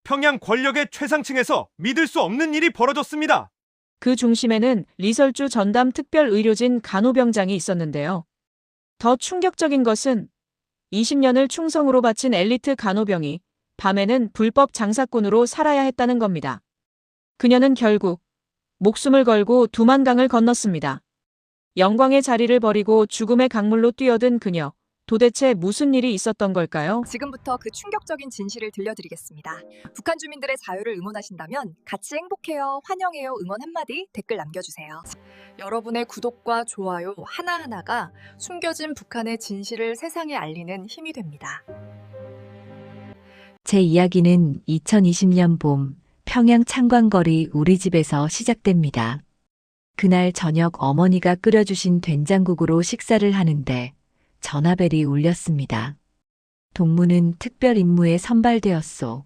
평양 권력의 최상층에서 믿을 수 없는 일이 벌어졌습니다. 그 중심에는 리설주 전담 특별의료진 간호병장이 있었는데요. 더 충격적인 것은 20년을 충성으로 바친 엘리트 간호병이 밤에는 불법 장사꾼으로 살아야 했다는 겁니다. 그녀는 결국 목숨을 걸고 두만강을 건넜습니다. 영광의 자리를 버리고 죽음의 강물로 뛰어든 그녀. 도대체 무슨 일이 있었던 걸까요? 지금부터 그 충격적인 진실을 들려드리겠습니다. 북한 주민들의 자유를 응원하신다면 같이 행복해요, 환영해요 응원 한마디 댓글 남겨주세요. 여러분의 구독과 좋아요 하나하나가 숨겨진 북한의 진실을 세상에 알리는 힘이 됩니다. 제 이야기는 2020년 봄 평양 창광거리 우리 집에서 시작됩니다. 그날 저녁 어머니가 끓여주신 된장국으로 식사를 하는데 전화벨이 울렸습니다. 동무는 특별 임무에 선발되었소.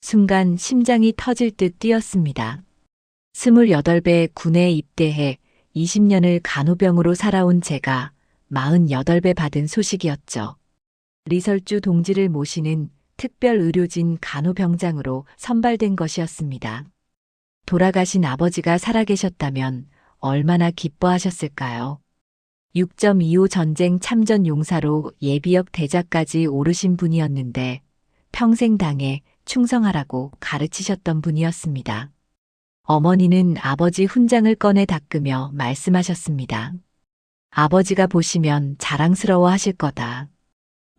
순간 심장이 터질 듯 뛰었습니다. 28배 군에 입대해 20년을 간호병으로 살아온 제가 48배 받은 소식이었죠. 리설주 동지를 모시는 특별의료진 간호병장으로 선발된 것이었습니다. 돌아가신 아버지가 살아계셨다면 얼마나 기뻐하셨을까요? 6.25 전쟁 참전 용사로 예비역 대자까지 오르신 분이었는데 평생 당에 충성하라고 가르치셨던 분이었습니다. 어머니는 아버지 훈장을 꺼내 닦으며 말씀하셨습니다. 아버지가 보시면 자랑스러워 하실 거다.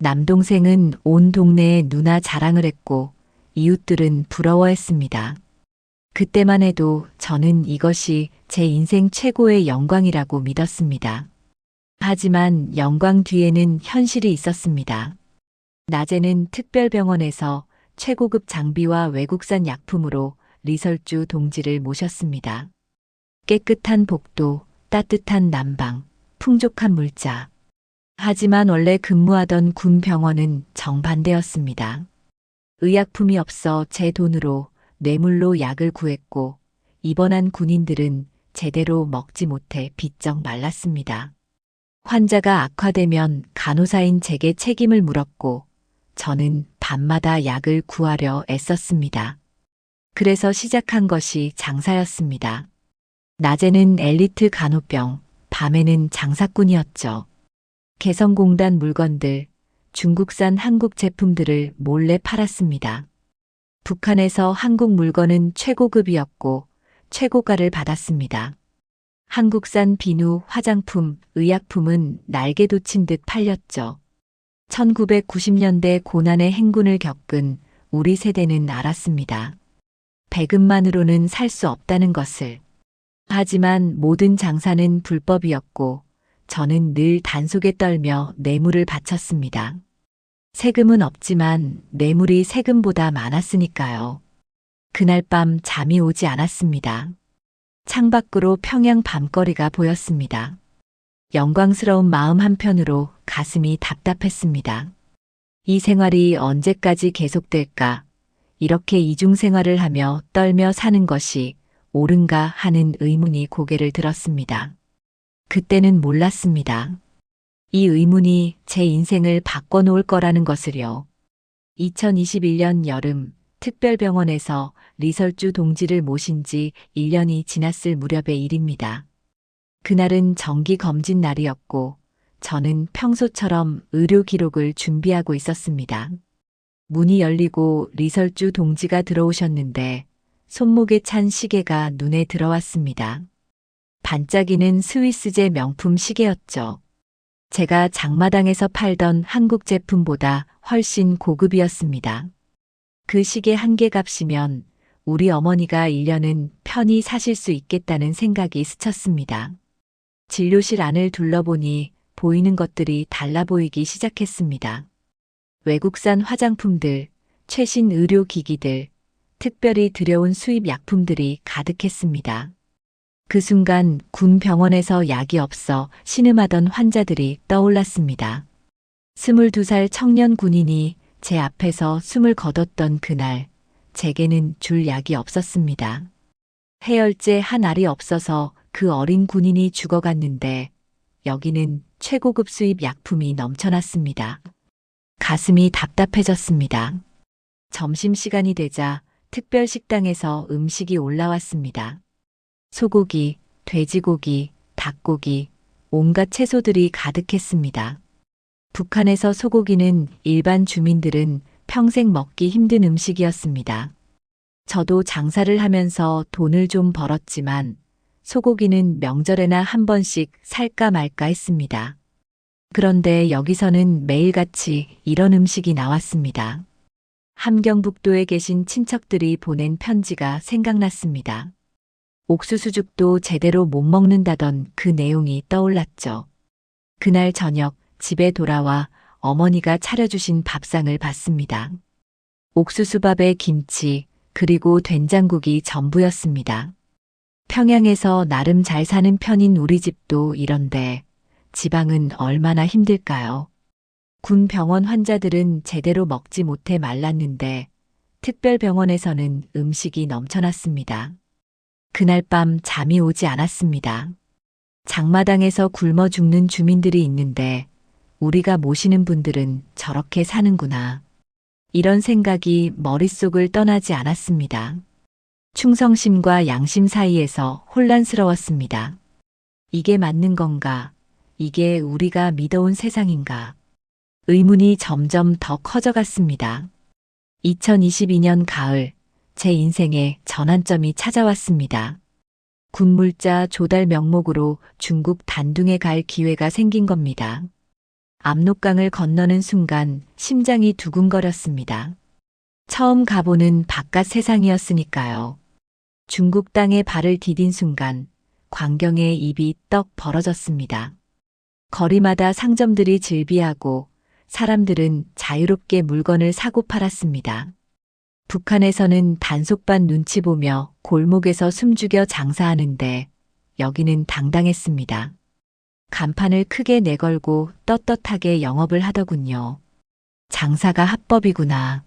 남동생은 온 동네에 누나 자랑을 했고 이웃들은 부러워했습니다. 그때만 해도 저는 이것이 제 인생 최고의 영광이라고 믿었습니다. 하지만 영광 뒤에는 현실이 있었습니다. 낮에는 특별병원에서 최고급 장비와 외국산 약품으로 리설주 동지를 모셨습니다. 깨끗한 복도, 따뜻한 난방, 풍족한 물자. 하지만 원래 근무하던 군 병원은 정반대였습니다. 의약품이 없어 제 돈으로 뇌물로 약을 구했고 입원한 군인들은 제대로 먹지 못해 비쩍 말랐습니다. 환자가 악화되면 간호사인 제게 책임을 물었고 저는 밤마다 약을 구하려 애썼습니다. 그래서 시작한 것이 장사였습니다. 낮에는 엘리트 간호병, 밤에는 장사꾼이었죠. 개성공단 물건들, 중국산 한국 제품들을 몰래 팔았습니다. 북한에서 한국 물건은 최고급이었고 최고가를 받았습니다. 한국산 비누, 화장품, 의약품은 날개 돋친 듯 팔렸죠. 1990년대 고난의 행군을 겪은 우리 세대는 알았습니다. 배급만으로는 살 수 없다는 것을. 하지만 모든 장사는 불법이었고 저는 늘 단속에 떨며 뇌물을 바쳤습니다. 세금은 없지만 뇌물이 세금보다 많았으니까요. 그날 밤 잠이 오지 않았습니다. 창밖으로 평양 밤거리가 보였습니다. 영광스러운 마음 한편으로 가슴이 답답했습니다. 이 생활이 언제까지 계속될까? 이렇게 이중생활을 하며 떨며 사는 것이 옳은가 하는 의문이 고개를 들었습니다. 그때는 몰랐습니다. 이 의문이 제 인생을 바꿔놓을 거라는 것을요. 2021년 여름 특별병원에서 리설주 동지를 모신 지 1년이 지났을 무렵의 일입니다. 그날은 정기 검진 날이었고 저는 평소처럼 의료 기록을 준비하고 있었습니다. 문이 열리고 리설주 동지가 들어오셨는데 손목에 찬 시계가 눈에 들어왔습니다. 반짝이는 스위스제 명품 시계였죠. 제가 장마당에서 팔던 한국 제품보다 훨씬 고급이었습니다. 그 시계 한 개 값이면 우리 어머니가 1년은 편히 사실 수 있겠다는 생각이 스쳤습니다. 진료실 안을 둘러보니 보이는 것들이 달라 보이기 시작했습니다. 외국산 화장품들, 최신 의료기기들, 특별히 들여온 수입 약품들이 가득했습니다. 그 순간 군 병원에서 약이 없어 신음하던 환자들이 떠올랐습니다. 22살 청년 군인이 제 앞에서 숨을 거뒀던 그날, 제게는 줄 약이 없었습니다. 해열제 한 알이 없어서 그 어린 군인이 죽어갔는데 여기는 최고급 수입 약품이 넘쳐났습니다. 가슴이 답답해졌습니다. 점심시간이 되자 특별 식당에서 음식이 올라왔습니다. 소고기, 돼지고기, 닭고기, 온갖 채소들이 가득했습니다. 북한에서 소고기는 일반 주민들은 평생 먹기 힘든 음식이었습니다. 저도 장사를 하면서 돈을 좀 벌었지만 소고기는 명절에나 한 번씩 살까 말까 했습니다. 그런데 여기서는 매일같이 이런 음식이 나왔습니다. 함경북도에 계신 친척들이 보낸 편지가 생각났습니다. 옥수수죽도 제대로 못 먹는다던 그 내용이 떠올랐죠. 그날 저녁 집에 돌아와 어머니가 차려주신 밥상을 봤습니다. 옥수수밥에 김치, 그리고 된장국이 전부였습니다. 평양에서 나름 잘 사는 편인 우리 집도 이런데 지방은 얼마나 힘들까요? 군 병원 환자들은 제대로 먹지 못해 말랐는데 특별병원에서는 음식이 넘쳐났습니다. 그날 밤 잠이 오지 않았습니다. 장마당에서 굶어 죽는 주민들이 있는데 우리가 모시는 분들은 저렇게 사는구나. 이런 생각이 머릿속을 떠나지 않았습니다. 충성심과 양심 사이에서 혼란스러웠습니다. 이게 맞는 건가? 이게 우리가 믿어온 세상인가? 의문이 점점 더 커져갔습니다. 2022년 가을, 제 인생에 전환점이 찾아왔습니다. 군물자 조달 명목으로 중국 단둥에 갈 기회가 생긴 겁니다. 압록강을 건너는 순간 심장이 두근거렸습니다. 처음 가보는 바깥 세상이었으니까요. 중국 땅에 발을 디딘 순간 광경에 입이 떡 벌어졌습니다. 거리마다 상점들이 즐비하고 사람들은 자유롭게 물건을 사고 팔았습니다. 북한에서는 단속반 눈치 보며 골목에서 숨죽여 장사하는데 여기는 당당했습니다. 간판을 크게 내걸고 떳떳하게 영업을 하더군요. 장사가 합법이구나.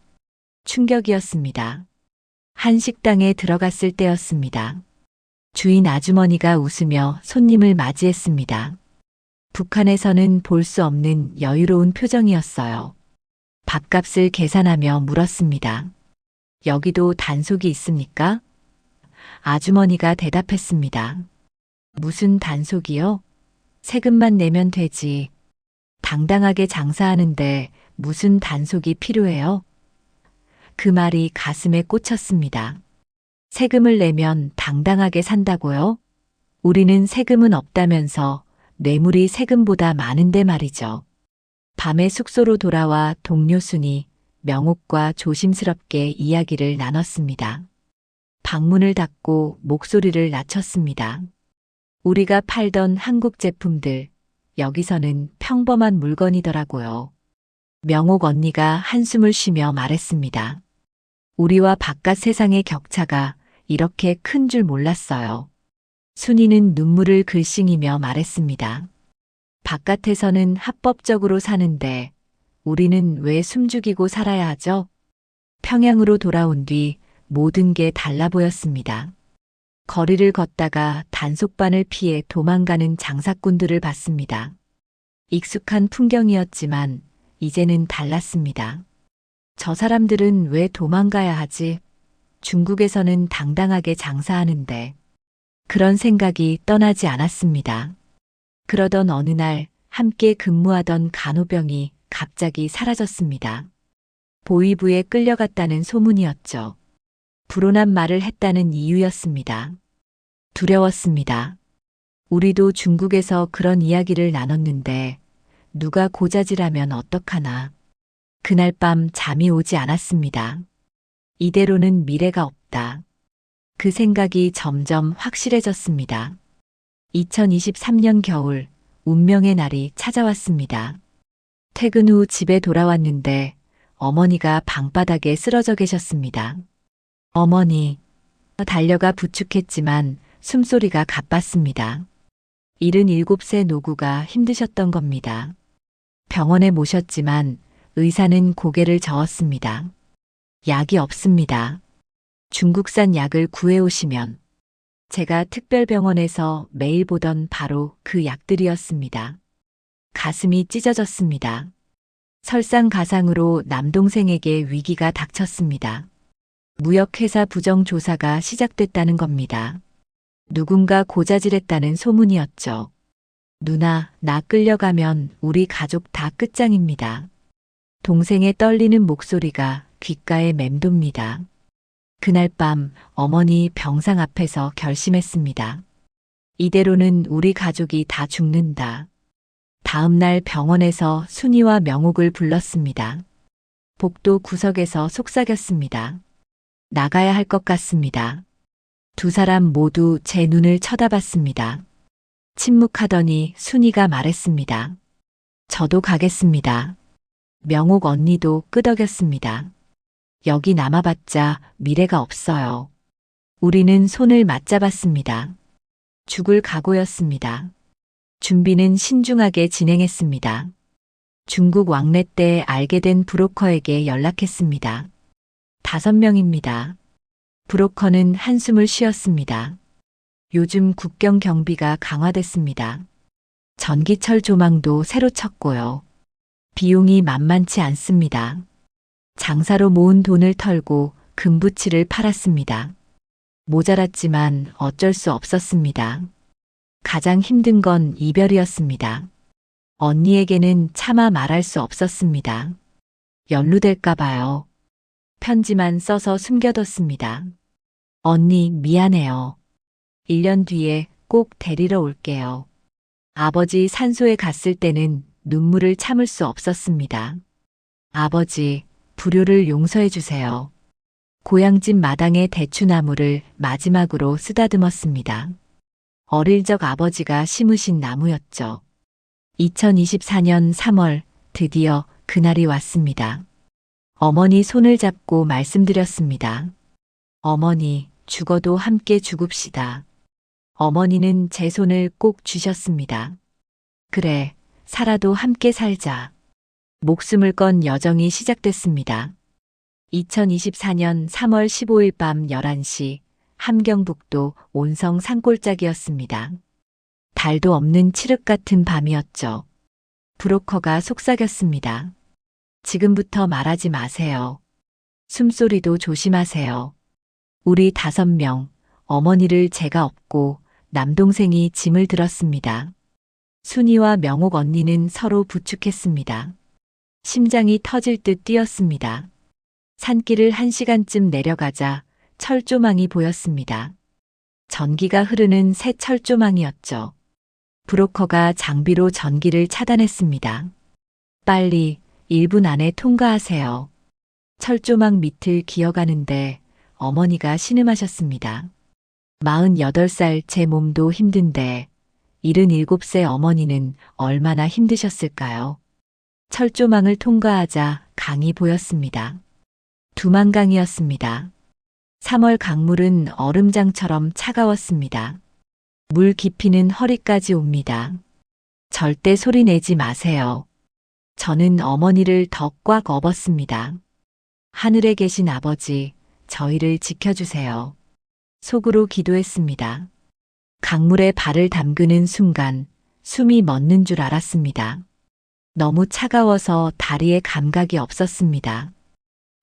충격이었습니다. 한 식당에 들어갔을 때였습니다. 주인 아주머니가 웃으며 손님을 맞이했습니다. 북한에서는 볼 수 없는 여유로운 표정이었어요. 밥값을 계산하며 물었습니다. 여기도 단속이 있습니까? 아주머니가 대답했습니다. 무슨 단속이요? 세금만 내면 되지. 당당하게 장사하는데 무슨 단속이 필요해요? 그 말이 가슴에 꽂혔습니다. 세금을 내면 당당하게 산다고요? 우리는 세금은 없다면서 뇌물이 세금보다 많은데 말이죠. 밤에 숙소로 돌아와 동료 순이 명옥과 조심스럽게 이야기를 나눴습니다. 방문을 닫고 목소리를 낮췄습니다. 우리가 팔던 한국 제품들, 여기서는 평범한 물건이더라고요. 명옥 언니가 한숨을 쉬며 말했습니다. 우리와 바깥 세상의 격차가 이렇게 큰 줄 몰랐어요. 순이는 눈물을 글썽이며 말했습니다. 바깥에서는 합법적으로 사는데 우리는 왜 숨죽이고 살아야 하죠? 평양으로 돌아온 뒤 모든 게 달라 보였습니다. 거리를 걷다가 단속반을 피해 도망가는 장사꾼들을 봤습니다. 익숙한 풍경이었지만 이제는 달랐습니다. 저 사람들은 왜 도망가야 하지? 중국에서는 당당하게 장사하는데. 그런 생각이 떠나지 않았습니다. 그러던 어느 날 함께 근무하던 간호병이 갑자기 사라졌습니다. 보위부에 끌려갔다는 소문이었죠. 불온한 말을 했다는 이유였습니다. 두려웠습니다. 우리도 중국에서 그런 이야기를 나눴는데 누가 고자질하면 어떡하나. 그날 밤 잠이 오지 않았습니다. 이대로는 미래가 없다. 그 생각이 점점 확실해졌습니다. 2023년 겨울, 운명의 날이 찾아왔습니다. 퇴근 후 집에 돌아왔는데 어머니가 방바닥에 쓰러져 계셨습니다. 어머니, 달려가 부축했지만 숨소리가 가빴습니다. 77세 노구가 힘드셨던 겁니다. 병원에 모셨지만 의사는 고개를 저었습니다. 약이 없습니다. 중국산 약을 구해오시면. 제가 특별병원에서 매일 보던 바로 그 약들이었습니다. 가슴이 찢어졌습니다. 설상가상으로 남동생에게 위기가 닥쳤습니다. 무역회사 부정조사가 시작됐다는 겁니다. 누군가 고자질했다는 소문이었죠. 누나, 나 끌려가면 우리 가족 다 끝장입니다. 동생의 떨리는 목소리가 귓가에 맴돕니다. 그날 밤 어머니 병상 앞에서 결심했습니다. 이대로는 우리 가족이 다 죽는다. 다음 날 병원에서 순이와 명옥을 불렀습니다. 복도 구석에서 속삭였습니다. 나가야 할 것 같습니다. 두 사람 모두 제 눈을 쳐다봤습니다. 침묵하더니 순이가 말했습니다. 저도 가겠습니다. 명옥 언니도 끄덕였습니다. 여기 남아봤자 미래가 없어요. 우리는 손을 맞잡았습니다. 죽을 각오였습니다. 준비는 신중하게 진행했습니다. 중국 왕래 때 알게 된 브로커에게 연락했습니다. 5명입니다. 브로커는 한숨을 쉬었습니다. 요즘 국경 경비가 강화됐습니다. 전기철 조망도 새로 쳤고요. 비용이 만만치 않습니다. 장사로 모은 돈을 털고 금부치를 팔았습니다. 모자랐지만 어쩔 수 없었습니다. 가장 힘든 건 이별이었습니다. 언니에게는 차마 말할 수 없었습니다. 연루될까 봐요. 편지만 써서 숨겨뒀습니다. 언니, 미안해요. 1년 뒤에 꼭 데리러 올게요. 아버지 산소에 갔을 때는 눈물을 참을 수 없었습니다. 아버지, 불효를 용서해 주세요. 고향집 마당의 대추나무를 마지막으로 쓰다듬었습니다. 어릴 적 아버지가 심으신 나무였죠. 2024년 3월 드디어 그날이 왔습니다. 어머니 손을 잡고 말씀드렸습니다. 어머니, 죽어도 함께 죽읍시다. 어머니는 제 손을 꼭 쥐셨습니다. 그래, 살아도 함께 살자. 목숨을 건 여정이 시작됐습니다. 2024년 3월 15일 밤 11시 함경북도 온성 산골짜기였습니다. 달도 없는 칠흑 같은 밤이었죠. 브로커가 속삭였습니다. 지금부터 말하지 마세요. 숨소리도 조심하세요. 우리 5명, 어머니를 제가 업고 남동생이 짐을 들었습니다. 순이와 명옥 언니는 서로 부축했습니다. 심장이 터질 듯 뛰었습니다. 산길을 1시간쯤 내려가자 철조망이 보였습니다. 전기가 흐르는 새 철조망이었죠. 브로커가 장비로 전기를 차단했습니다. 빨리 1분 안에 통과하세요. 철조망 밑을 기어가는데 어머니가 신음하셨습니다. 48살 제 몸도 힘든데 77세 어머니는 얼마나 힘드셨을까요? 철조망을 통과하자 강이 보였습니다. 두만강이었습니다. 3월 강물은 얼음장처럼 차가웠습니다. 물 깊이는 허리까지 옵니다. 절대 소리 내지 마세요. 저는 어머니를 더 꽉 업었습니다. 하늘에 계신 아버지, 저희를 지켜주세요. 속으로 기도했습니다. 강물에 발을 담그는 순간 숨이 멎는 줄 알았습니다. 너무 차가워서 다리에 감각이 없었습니다.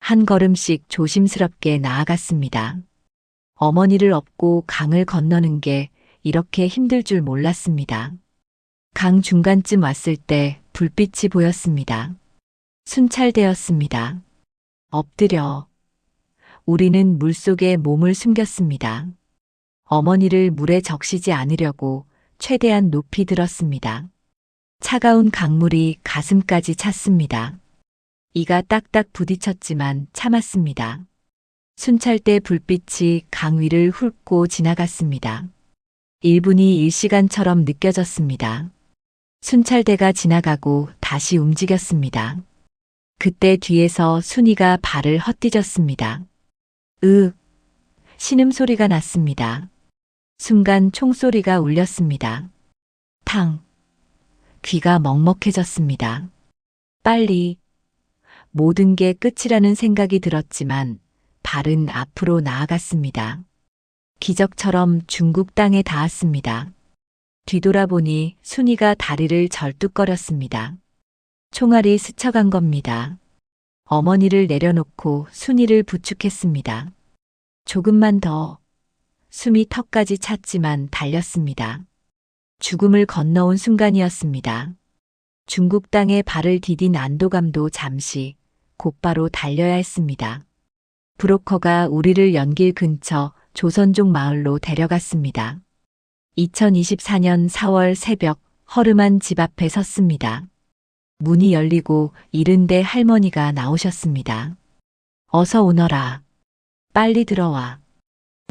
한 걸음씩 조심스럽게 나아갔습니다. 어머니를 업고 강을 건너는 게 이렇게 힘들 줄 몰랐습니다. 강 중간쯤 왔을 때 불빛이 보였습니다. 순찰되었습니다. 엎드려. 우리는 물속에 몸을 숨겼습니다. 어머니를 물에 적시지 않으려고 최대한 높이 들었습니다. 차가운 강물이 가슴까지 찼습니다. 이가 딱딱 부딪혔지만 참았습니다. 순찰대 불빛이 강 위를 훑고 지나갔습니다. 1분이 1시간처럼 느껴졌습니다. 순찰대가 지나가고 다시 움직였습니다. 그때 뒤에서 순이가 발을 헛디뎠습니다. 신음소리가 났습니다. 순간 총소리가 울렸습니다. 탕. 귀가 먹먹해졌습니다. 빨리. 모든 게 끝이라는 생각이 들었지만 발은 앞으로 나아갔습니다. 기적처럼 중국 땅에 닿았습니다. 뒤돌아보니 순이가 다리를 절뚝거렸습니다. 총알이 스쳐간 겁니다. 어머니를 내려놓고 순이를 부축했습니다. 조금만 더. 숨이 턱까지 찼지만 달렸습니다. 죽음을 건너온 순간이었습니다. 중국 땅에 발을 디딘 안도감도 잠시 곧바로 달려야 했습니다. 브로커가 우리를 연길 근처 조선족 마을로 데려갔습니다. 2024년 4월 새벽 허름한 집 앞에 섰습니다. 문이 열리고 이른데 할머니가 나오셨습니다. 어서 오너라. 빨리 들어와.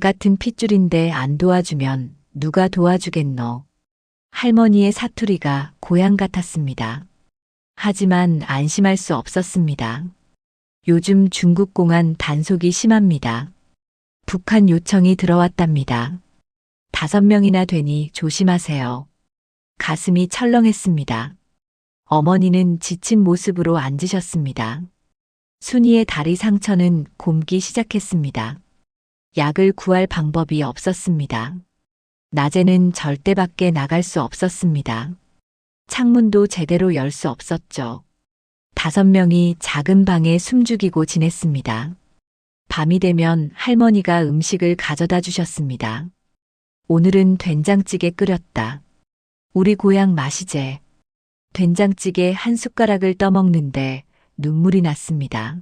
같은 핏줄인데 안 도와주면 누가 도와주겠노. 할머니의 사투리가 고향 같았습니다. 하지만 안심할 수 없었습니다. 요즘 중국 공안 단속이 심합니다. 북한 요청이 들어왔답니다. 5명이나 되니 조심하세요. 가슴이 철렁했습니다. 어머니는 지친 모습으로 앉으셨습니다. 순이의 다리 상처는 곪기 시작했습니다. 약을 구할 방법이 없었습니다. 낮에는 절대 밖에 나갈 수 없었습니다. 창문도 제대로 열 수 없었죠. 5명이 작은 방에 숨죽이고 지냈습니다. 밤이 되면 할머니가 음식을 가져다 주셨습니다. 오늘은 된장찌개 끓였다. 우리 고향 맛이제. 된장찌개 한 숟가락을 떠먹는데 눈물이 났습니다.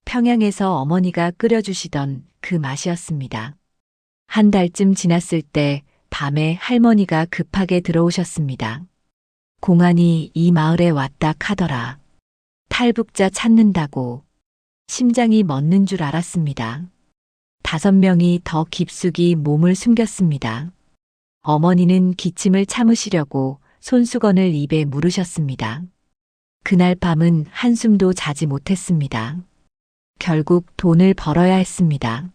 평양에서 어머니가 끓여주시던 그 맛이었습니다. 한 달쯤 지났을 때 밤에 할머니가 급하게 들어오셨습니다. 공안이 이 마을에 왔다 카더라. 탈북자 찾는다고. 심장이 멎는 줄 알았습니다. 5명이 더 깊숙이 몸을 숨겼습니다. 어머니는 기침을 참으시려고 손수건을 입에 물으셨습니다. 그날 밤은 한숨도 자지 못했습니다. 결국 돈을 벌어야 했습니다.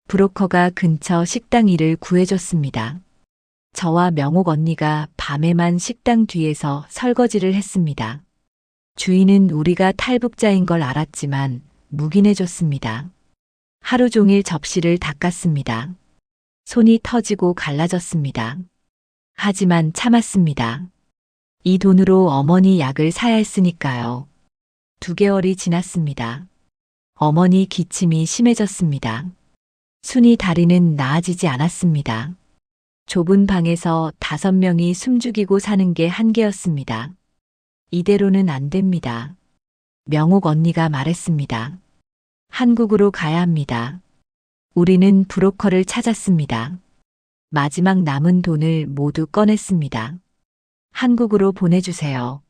브로커가 근처 식당 일을 구해줬습니다. 저와 명옥 언니가 밤에만 식당 뒤에서 설거지를 했습니다. 주인은 우리가 탈북자인 걸 알았지만 묵인해줬습니다. 하루 종일 접시를 닦았습니다. 손이 터지고 갈라졌습니다. 하지만 참았습니다. 이 돈으로 어머니 약을 사야 했으니까요. 2개월이 지났습니다. 어머니 기침이 심해졌습니다. 순이 다리는 나아지지 않았습니다. 좁은 방에서 5명이 숨죽이고 사는 게 한계였습니다. 이대로는 안 됩니다. 명옥 언니가 말했습니다. 한국으로 가야 합니다. 우리는 브로커를 찾았습니다. 마지막 남은 돈을 모두 꺼냈습니다. 한국으로 보내주세요.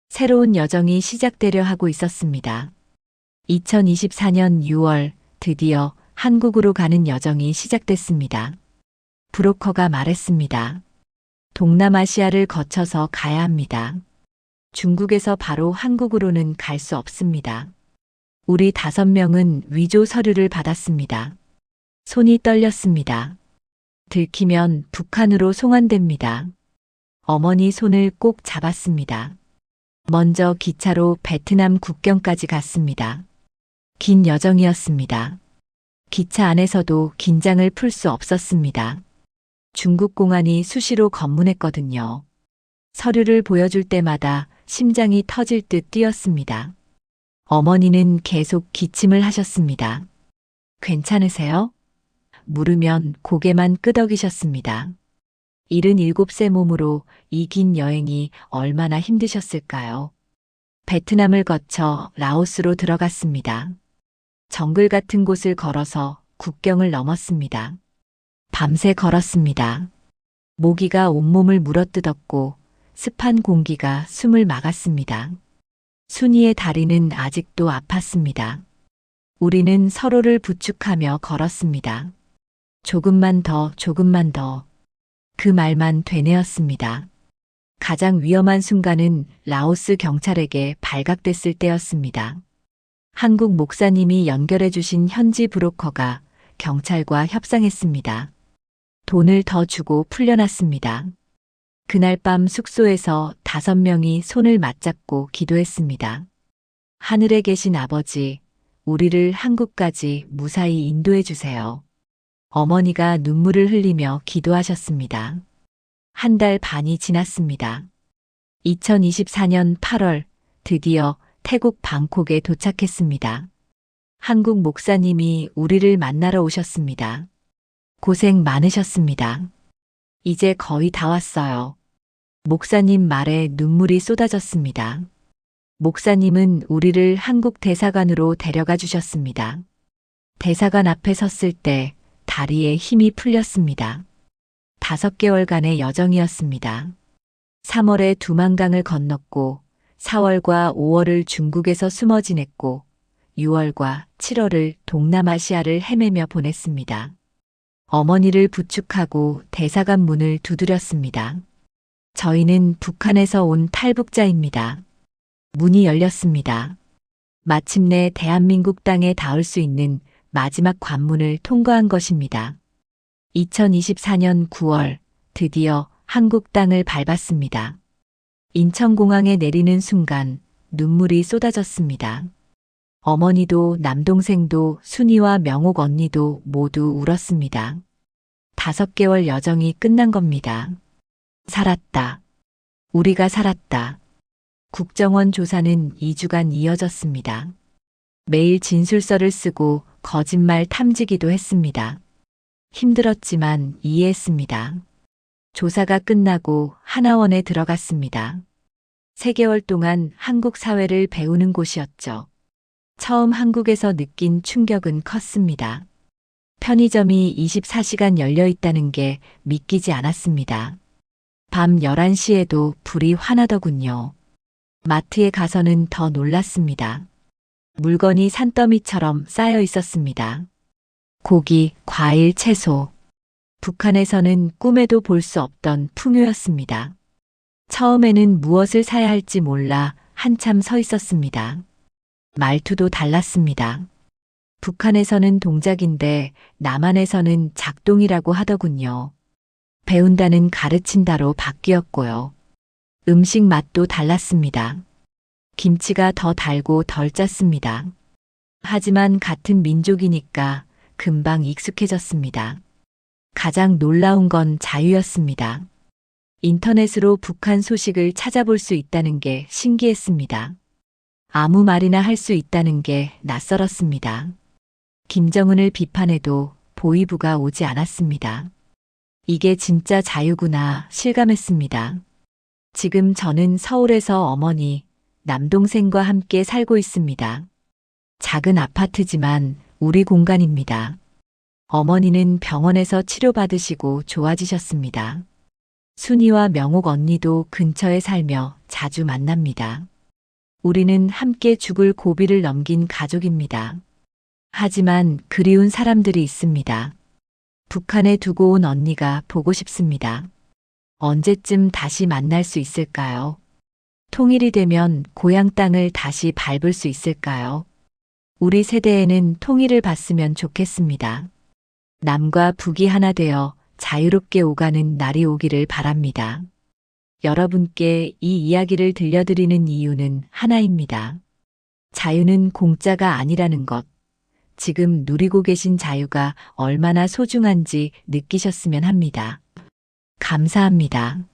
새로운 여정이 시작되려 하고 있었습니다. 2024년 6월 드디어 한국으로 가는 여정이 시작됐습니다. 브로커가 말했습니다. 동남아시아를 거쳐서 가야 합니다. 중국에서 바로 한국으로는 갈 수 없습니다. 우리 5명은 위조 서류를 받았습니다. 손이 떨렸습니다. 들키면 북한으로 송환됩니다. 어머니 손을 꼭 잡았습니다. 먼저 기차로 베트남 국경까지 갔습니다. 긴 여정이었습니다. 기차 안에서도 긴장을 풀 수 없었습니다. 중국 공안이 수시로 검문했거든요. 서류를 보여줄 때마다 심장이 터질 듯 뛰었습니다. 어머니는 계속 기침을 하셨습니다. 괜찮으세요? 물으면 고개만 끄덕이셨습니다. 77세 몸으로 이 긴 여행이 얼마나 힘드셨을까요? 베트남을 거쳐 라오스로 들어갔습니다. 정글 같은 곳을 걸어서 국경을 넘었습니다. 밤새 걸었습니다. 모기가 온몸을 물어뜯었고 습한 공기가 숨을 막았습니다. 순이의 다리는 아직도 아팠습니다. 우리는 서로를 부축하며 걸었습니다. 조금만 더, 조금만 더. 그 말만 되뇌었습니다. 가장 위험한 순간은 라오스 경찰에게 발각됐을 때였습니다. 한국 목사님이 연결해 주신 현지 브로커가 경찰과 협상했습니다. 돈을 더 주고 풀려났습니다. 그날 밤 숙소에서 5명이 손을 맞잡고 기도했습니다. 하늘에 계신 아버지, 우리를 한국까지 무사히 인도해 주세요. 어머니가 눈물을 흘리며 기도하셨습니다. 1달 반이 지났습니다. 2024년 8월 드디어 태국 방콕에 도착했습니다. 한국 목사님이 우리를 만나러 오셨습니다. 고생 많으셨습니다. 이제 거의 다 왔어요. 목사님 말에 눈물이 쏟아졌습니다. 목사님은 우리를 한국 대사관으로 데려가 주셨습니다. 대사관 앞에 섰을 때 다리에 힘이 풀렸습니다. 5개월간의 여정이었습니다. 3월에 두만강을 건넜고 4월과 5월을 중국에서 숨어 지냈고 6월과 7월을 동남아시아를 헤매며 보냈습니다. 어머니를 부축하고 대사관 문을 두드렸습니다. 저희는 북한에서 온 탈북자입니다. 문이 열렸습니다. 마침내 대한민국 땅에 닿을 수 있는 마지막 관문을 통과한 것입니다. 2024년 9월 드디어 한국 땅을 밟았습니다. 인천공항에 내리는 순간 눈물이 쏟아졌습니다. 어머니도 남동생도 순이와 명옥 언니도 모두 울었습니다. 5개월 여정이 끝난 겁니다. 살았다. 우리가 살았다. 국정원 조사는 2주간 이어졌습니다. 매일 진술서를 쓰고 거짓말 탐지기도 했습니다. 힘들었지만 이해했습니다. 조사가 끝나고 하나원에 들어갔습니다. 3개월 동안 한국 사회를 배우는 곳이었죠. 처음 한국에서 느낀 충격은 컸습니다. 편의점이 24시간 열려 있다는 게 믿기지 않았습니다. 밤 11시에도 불이 환하더군요. 마트에 가서는 더 놀랐습니다. 물건이 산더미처럼 쌓여 있었습니다. 고기, 과일, 채소. 북한에서는 꿈에도 볼 수 없던 풍요였습니다. 처음에는 무엇을 사야 할지 몰라 한참 서 있었습니다. 말투도 달랐습니다. 북한에서는 동작인데 남한에서는 작동이라고 하더군요. 배운다는 가르친다로 바뀌었고요. 음식 맛도 달랐습니다. 김치가 더 달고 덜 짰습니다. 하지만 같은 민족이니까 금방 익숙해졌습니다. 가장 놀라운 건 자유였습니다. 인터넷으로 북한 소식을 찾아볼 수 있다는 게 신기했습니다. 아무 말이나 할 수 있다는 게 낯설었습니다. 김정은을 비판해도 보위부가 오지 않았습니다. 이게 진짜 자유구나 실감했습니다. 지금 저는 서울에서 어머니, 남동생과 함께 살고 있습니다. 작은 아파트지만 우리 공간입니다. 어머니는 병원에서 치료받으시고 좋아지셨습니다. 순이와 명옥 언니도 근처에 살며 자주 만납니다. 우리는 함께 죽을 고비를 넘긴 가족입니다. 하지만 그리운 사람들이 있습니다. 북한에 두고 온 언니가 보고 싶습니다. 언제쯤 다시 만날 수 있을까요? 통일이 되면 고향 땅을 다시 밟을 수 있을까요? 우리 세대에는 통일을 봤으면 좋겠습니다. 남과 북이 하나 되어 자유롭게 오가는 날이 오기를 바랍니다. 여러분께 이 이야기를 들려드리는 이유는 하나입니다. 자유는 공짜가 아니라는 것. 지금 누리고 계신 자유가 얼마나 소중한지 느끼셨으면 합니다. 감사합니다.